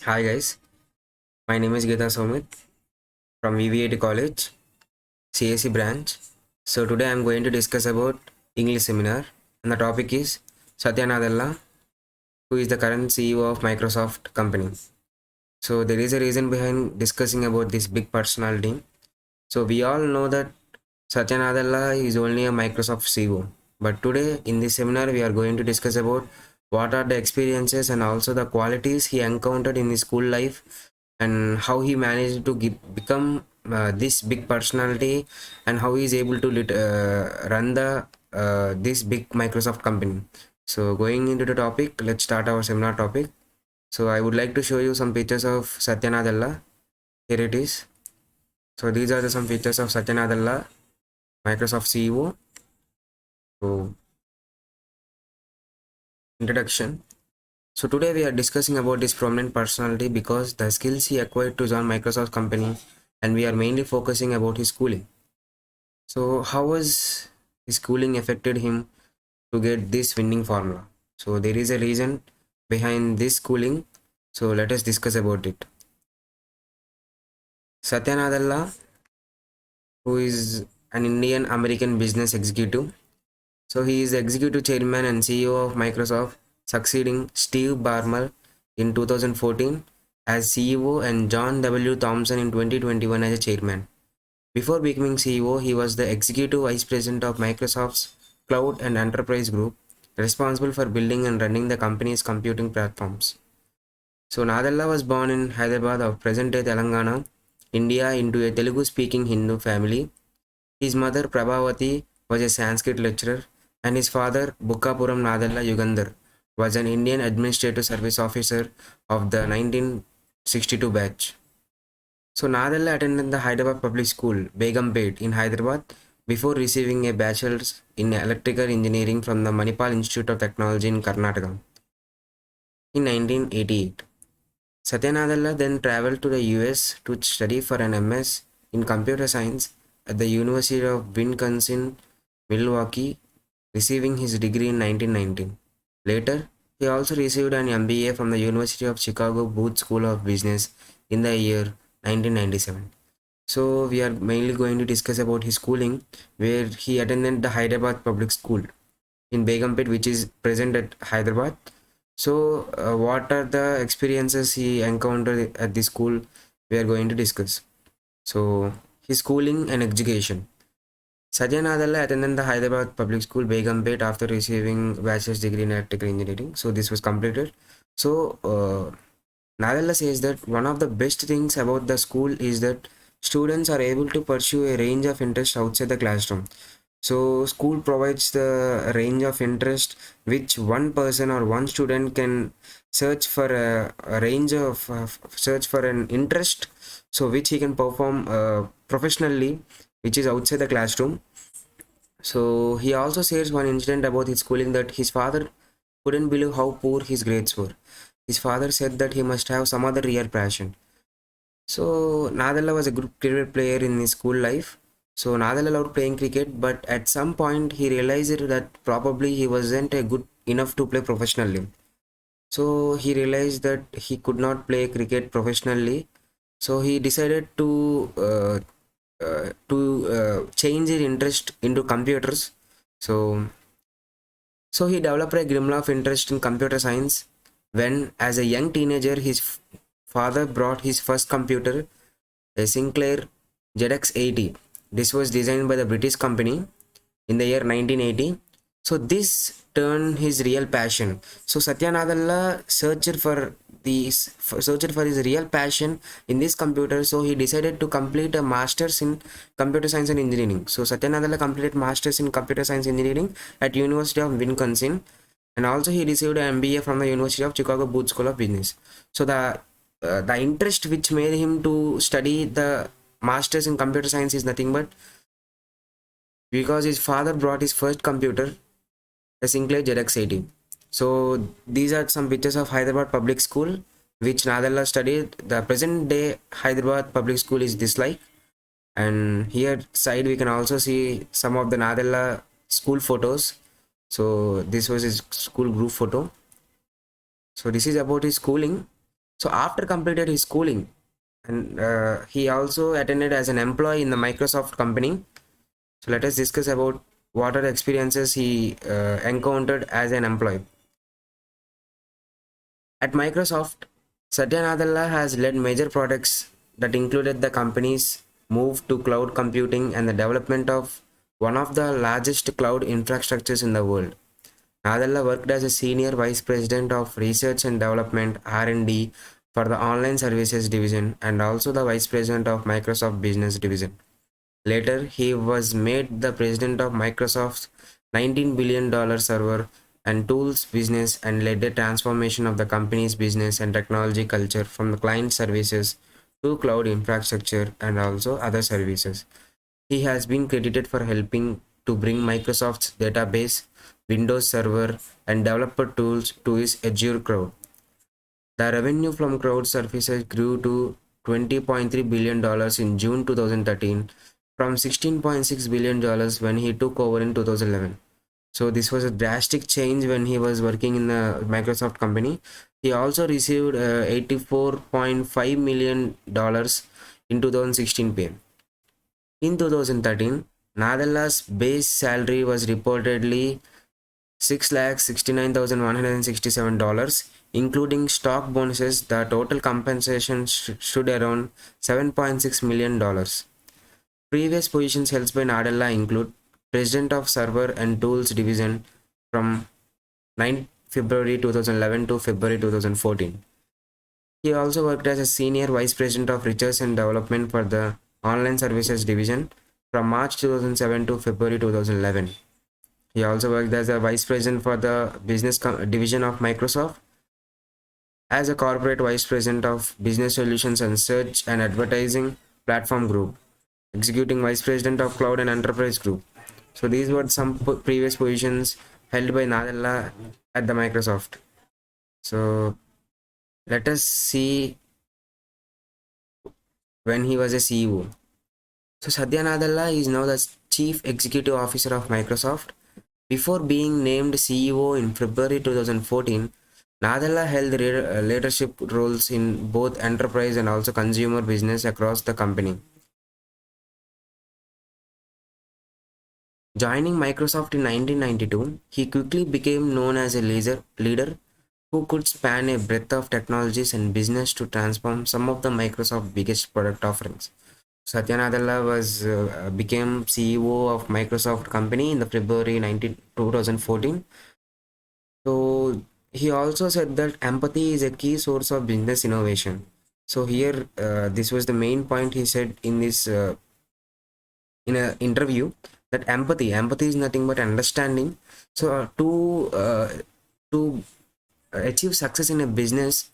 Hi guys, my name is Gita Somit from VVIT College, CSE branch. So today I am going to discuss about English seminar and the topic is Satya Nadella, who is the current CEO of Microsoft company. So there is a reason behind discussing about this big personality. So we all know that Satya Nadella is only a Microsoft CEO. But today in this seminar we are going to discuss about what are the experiences and also the qualities he encountered in his school life and how he managed to become this big personality and how he is able to run the this big Microsoft company. So going into the topic, let's start our seminar topic. So I would like to show you some pictures of Satya Nadella. Here it is. So these are some features of Satya Nadella, Microsoft CEO. So introduction. So today we are discussing about this prominent personality because the skills he acquired to join Microsoft company, and we are mainly focusing about his schooling. So how was his schooling affected him to get this winning formula? So there is a reason behind this schooling. So let us discuss about it. Satya Nadella, who is an Indian American business executive. So he is the executive chairman and CEO of Microsoft, succeeding Steve Ballmer in 2014 as CEO and John W. Thompson in 2021 as a chairman. Before becoming CEO, he was the executive vice president of Microsoft's Cloud and Enterprise Group, responsible for building and running the company's computing platforms. So Nadella was born in Hyderabad of present-day Telangana, India, into a Telugu-speaking Hindu family. His mother Prabhavati was a Sanskrit lecturer, and his father Bukkapuram Nadella Yugandhar was an Indian Administrative Service Officer of the 1962 batch. So Nadella attended the Hyderabad Public School, Begumpet in Hyderabad, before receiving a bachelor's in electrical engineering from the Manipal Institute of Technology in Karnataka in 1988. Satya Nadella then traveled to the US to study for an MS in computer science at the University of Wisconsin, Milwaukee, receiving his degree in 1919. Later, he also received an MBA from the University of Chicago Booth School of Business in the year 1997. So we are mainly going to discuss about his schooling, where he attended the Hyderabad Public School in Begumpet, which is present at Hyderabad. So what are the experiences he encountered at the school we are going to discuss. So his schooling and education. Satya Nadella attended the Hyderabad Public School, Begumpet, after receiving bachelor's degree in electrical engineering. So this was completed. So Nadella says that one of the best things about the school is that students are able to pursue a range of interests outside the classroom. So school provides the range of interest which one person or one student can search for a range of search for an interest, so which he can perform professionally, which is outside the classroom. So he also shares one incident about his schooling that his father couldn't believe how poor his grades were. His father said that he must have some other real passion. So Nadella was a good cricket player in his school life. So Nadella loved playing cricket, but at some point he realized that probably he wasn't a good enough to play professionally. So he realized that he could not play cricket professionally. So he decided to change his interest into computers. So he developed a glimmer of interest in computer science when, as a young teenager, his father brought his first computer, a Sinclair ZX80. This was designed by the British company in the year 1980. So this turned his real passion. So Satya Nadella searched for his real passion in this computer. So he decided to complete a master's in computer science and engineering. So Satya Nadella completed master's in computer science engineering at University of Wisconsin, and also he received an MBA from the University of Chicago Booth School of Business. So the interest which made him to study the masters in computer science is nothing but because his father brought his first computer, a Sinclair ZX80. So these are some pictures of Hyderabad Public School, which Nadella studied. The present day Hyderabad Public School is this like, and here side we can also see some of the Nadella school photos. So this was his school group photo. So this is about his schooling. So after completed his schooling, and he also attended as an employee in the Microsoft company. So let us discuss about what are the experiences he encountered as an employee. At Microsoft, Satya Nadella has led major projects that included the company's move to cloud computing and the development of one of the largest cloud infrastructures in the world. Nadella worked as a senior vice president of research and development (R&D) for the online services division and also the vice president of Microsoft Business division. Later, he was made the president of Microsoft's $19 billion server and tools business and led the transformation of the company's business and technology culture from the client services to cloud infrastructure and also other services. He has been credited for helping to bring Microsoft's database, Windows Server, and developer tools to his Azure cloud. The revenue from cloud services grew to $20.3 billion in June 2013 from $16.6 billion when he took over in 2011. So this was a drastic change when he was working in the Microsoft company. He also received $84.5 million in 2016 pay. In 2013, Nadella's base salary was reportedly $6,69,167, including stock bonuses. The total compensation stood around $7.6 million. Previous positions held by Nadella include President of Server and Tools Division from 9 February 2011 to February 2014. He also worked as a Senior Vice President of Research and Development for the Online Services Division from March 2007 to February 2011. He also worked as a Vice President for the Business Division of Microsoft, as a Corporate Vice President of Business Solutions and Search and Advertising Platform Group, Executing Vice President of Cloud and Enterprise Group. So these were some previous positions held by Nadella at the Microsoft. So let us see when he was a CEO. So Satya Nadella is now the Chief Executive Officer of Microsoft. Before being named CEO in February 2014, Nadella held leadership roles in both enterprise and also consumer business across the company. Joining Microsoft in 1992, he quickly became known as a leader who could span a breadth of technologies and business to transform some of the Microsoft biggest product offerings. Satya Nadella became CEO of Microsoft company in the February 2014. So he also said that empathy is a key source of business innovation. So here, this was the main point he said in this in an interview, that empathy is nothing but understanding. So to achieve success in a business,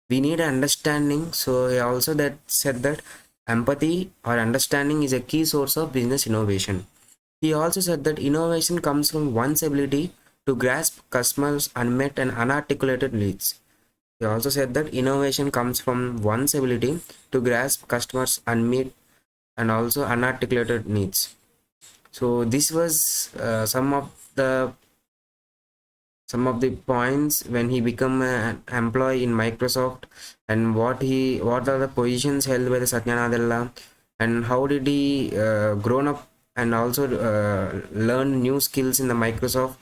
we need understanding. So he also that said that empathy or understanding is a key source of business innovation. He also said that innovation comes from one's ability to grasp customers' unmet and unarticulated needs. He also said that innovation comes from one's ability to grasp customers' unmet and also unarticulated needs. So this was some of the points when he became an employee in Microsoft, and what are the positions held by the Satya Nadella, and how did he grown up and also learn new skills in the Microsoft,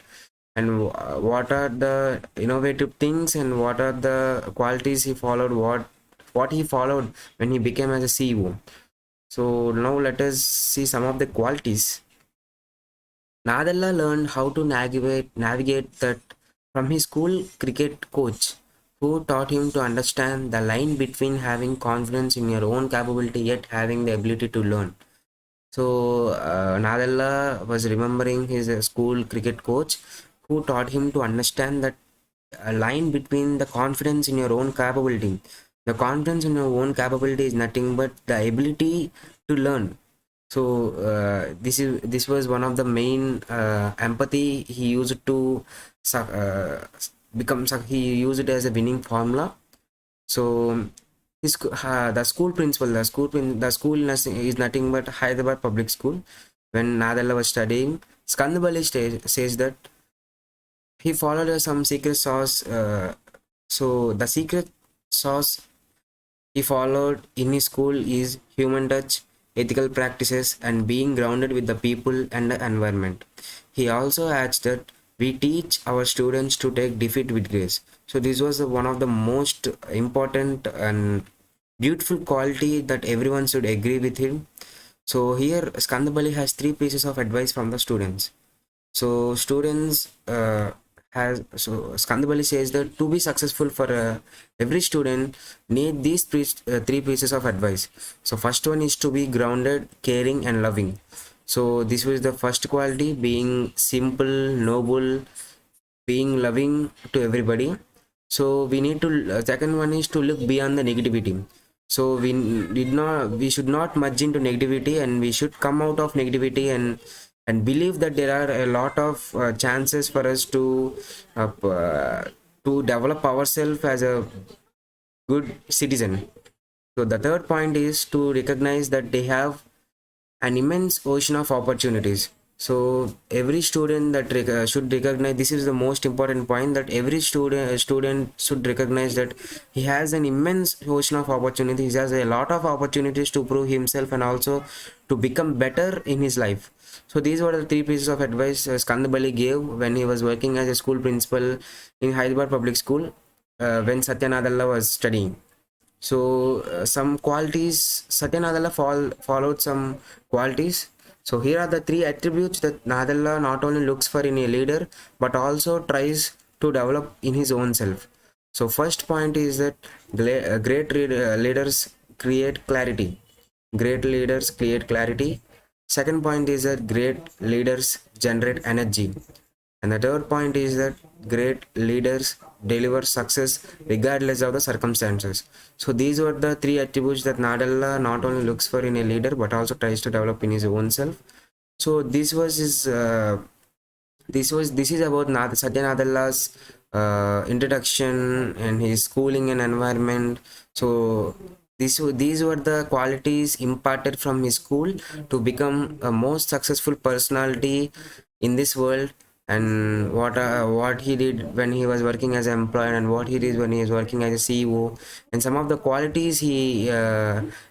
and what are the innovative things and what are the qualities he followed, what he followed when he became as a CEO. So now let us see some of the qualities. Nadella learned how to navigate that from his school cricket coach, who taught him to understand the line between having confidence in your own capability yet having the ability to learn. So Nadella was remembering his school cricket coach, who taught him to understand that a line between the confidence in your own capability. The confidence in your own capability is nothing but the ability to learn. So this was one of the main empathy he used to he used it as a winning formula. So the school principal, the school is nothing but Hyderabad Public School. When Nadella was studying, Skandabali says that he followed some secret sauce. So the secret source he followed in his school is human touch, ethical practices, and being grounded with the people and the environment. He also adds that we teach our students to take defeat with grace. So this was one of the most important and beautiful quality that everyone should agree with him. So here Skandabali has three pieces of advice from the students. So students Skandabali says that to be successful for every student need these three pieces of advice. So first one is to be grounded, caring, and loving. So this was the first quality, being simple, noble, being loving to everybody. So we need to second one is to look beyond the negativity. So we should not merge into negativity, and we should come out of negativity and believe that there are a lot of chances for us to develop ourselves as a good citizen. So the third point is to recognize that they have an immense ocean of opportunities. So every student that should recognize, this is the most important point, that every student should recognize that he has an immense ocean of opportunities. He has a lot of opportunities to prove himself and also to become better in his life. So these were the three pieces of advice Skandabali gave when he was working as a school principal in Hyderabad Public School when Satya Nadella was studying. So some qualities, Satya Nadella followed some qualities. So here are the three attributes that Nadella not only looks for in a leader but also tries to develop in his own self. So first point is that leaders create clarity. Great leaders create clarity. Second point is that great leaders generate energy. And the third point is that great leaders deliver success regardless of the circumstances. So these were the three attributes that Nadella not only looks for in a leader but also tries to develop in his own self. So this was his this is about Satya Nadella's introduction and his schooling and environment. So these were the qualities imparted from his school to become a most successful personality in this world, and what he did when he was working as an employee and what he did when he was working as a CEO, and some of the qualities he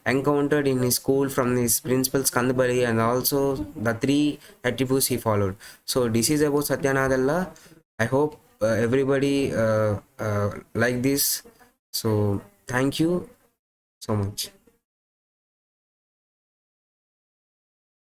encountered in his school from his principal Skandabali, and also the three attributes he followed. So this is about Satya Nadella. I hope everybody like this. So thank you so much.